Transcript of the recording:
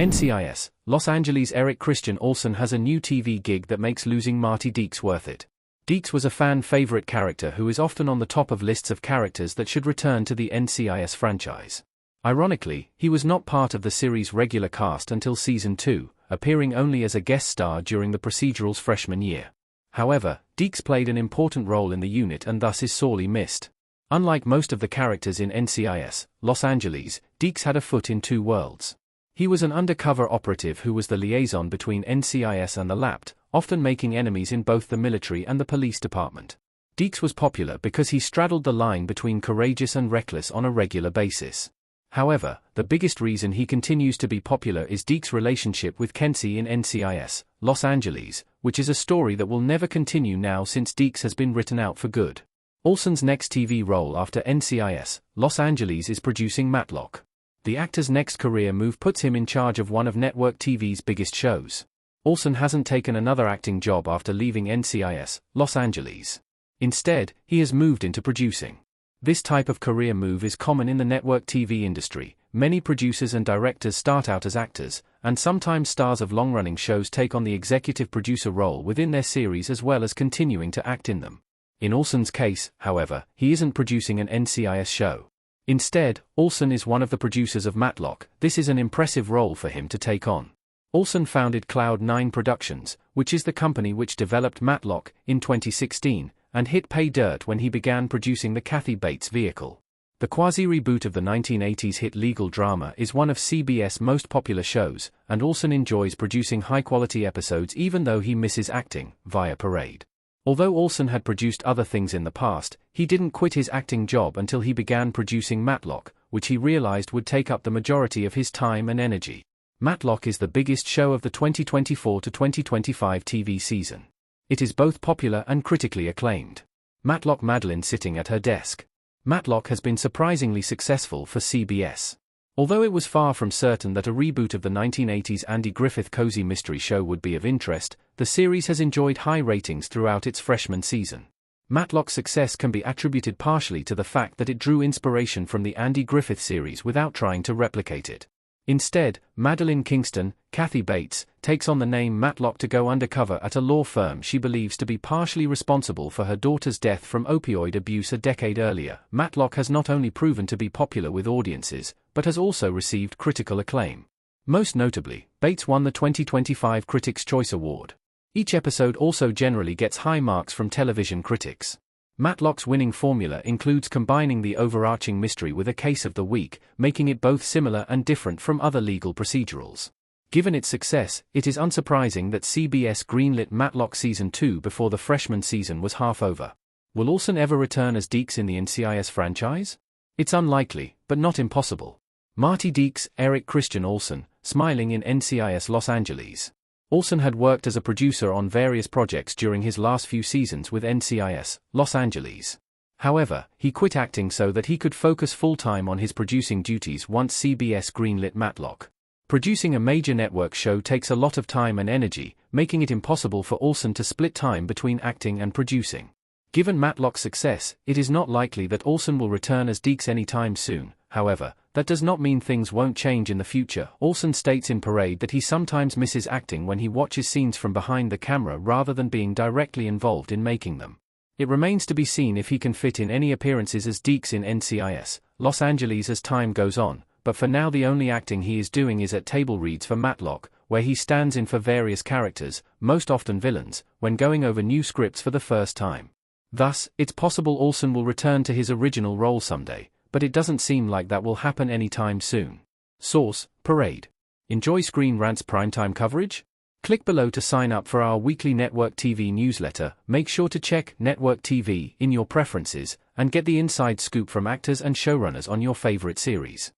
NCIS, Los Angeles. Eric Christian Olsen has a new TV gig that makes losing Marty Deeks worth it. Deeks was a fan-favorite character who is often on the top of lists of characters that should return to the NCIS franchise. Ironically, he was not part of the series' regular cast until Season 2, appearing only as a guest star during the procedural's freshman year. However, Deeks played an important role in the unit and thus is sorely missed. Unlike most of the characters in NCIS, Los Angeles, Deeks had a foot in two worlds. He was an undercover operative who was the liaison between NCIS and the Lapt, often making enemies in both the military and the police department. Deeks was popular because he straddled the line between courageous and reckless on a regular basis. However, the biggest reason he continues to be popular is Deeks' relationship with Kenzie in NCIS, Los Angeles, which is a story that will never continue now since Deeks has been written out for good. Olsen's next TV role after NCIS, Los Angeles, is producing Matlock. The actor's next career move puts him in charge of one of network TV's biggest shows. Olsen hasn't taken another acting job after leaving NCIS, Los Angeles. Instead, he has moved into producing. This type of career move is common in the network TV industry. Many producers and directors start out as actors, and sometimes stars of long-running shows take on the executive producer role within their series as well as continuing to act in them. In Olsen's case, however, he isn't producing an NCIS show. Instead, Olsen is one of the producers of Matlock. This is an impressive role for him to take on. Olsen founded Cloud9 Productions, which is the company which developed Matlock, in 2016, and hit pay dirt when he began producing the Kathy Bates vehicle. The quasi-reboot of the 1980s hit legal drama is one of CBS' most popular shows, and Olsen enjoys producing high-quality episodes even though he misses acting, via Parade. Although Olsen had produced other things in the past, he didn't quit his acting job until he began producing Matlock, which he realized would take up the majority of his time and energy. Matlock is the biggest show of the 2024 to 2025 TV season. It is both popular and critically acclaimed. Matlock. Madeline sitting at her desk. Matlock has been surprisingly successful for CBS. Although it was far from certain that a reboot of the 1980s Andy Griffith cozy mystery show would be of interest, the series has enjoyed high ratings throughout its freshman season. Matlock's success can be attributed partially to the fact that it drew inspiration from the Andy Griffith series without trying to replicate it. Instead, Madeline Kingston, Kathy Bates, takes on the name Matlock to go undercover at a law firm she believes to be partially responsible for her daughter's death from opioid abuse a decade earlier. Matlock has not only proven to be popular with audiences, but has also received critical acclaim. Most notably, Bates won the 2025 Critics' Choice Award. Each episode also generally gets high marks from television critics. Matlock's winning formula includes combining the overarching mystery with a case of the week, making it both similar and different from other legal procedurals. Given its success, it is unsurprising that CBS greenlit Matlock Season 2 before the freshman season was half over. Will Olsen ever return as Deeks in the NCIS franchise? It's unlikely, but not impossible. Marty Deeks. Eric Christian Olsen, smiling in NCIS Los Angeles. Olsen had worked as a producer on various projects during his last few seasons with NCIS, Los Angeles. However, he quit acting so that he could focus full-time on his producing duties once CBS greenlit Matlock. Producing a major network show takes a lot of time and energy, making it impossible for Olsen to split time between acting and producing. Given Matlock's success, it is not likely that Olsen will return as Deeks anytime soon. However, that does not mean things won't change in the future. Olsen states in Parade that he sometimes misses acting when he watches scenes from behind the camera rather than being directly involved in making them. It remains to be seen if he can fit in any appearances as Deeks in NCIS, Los Angeles as time goes on, but for now the only acting he is doing is at table reads for Matlock, where he stands in for various characters, most often villains, when going over new scripts for the first time. Thus, it's possible Olsen will return to his original role someday, but it doesn't seem like that will happen anytime soon. Source: Parade. Enjoy Screen Rant's primetime coverage? Click below to sign up for our weekly Network TV newsletter. Make sure to check Network TV in your preferences and get the inside scoop from actors and showrunners on your favorite series.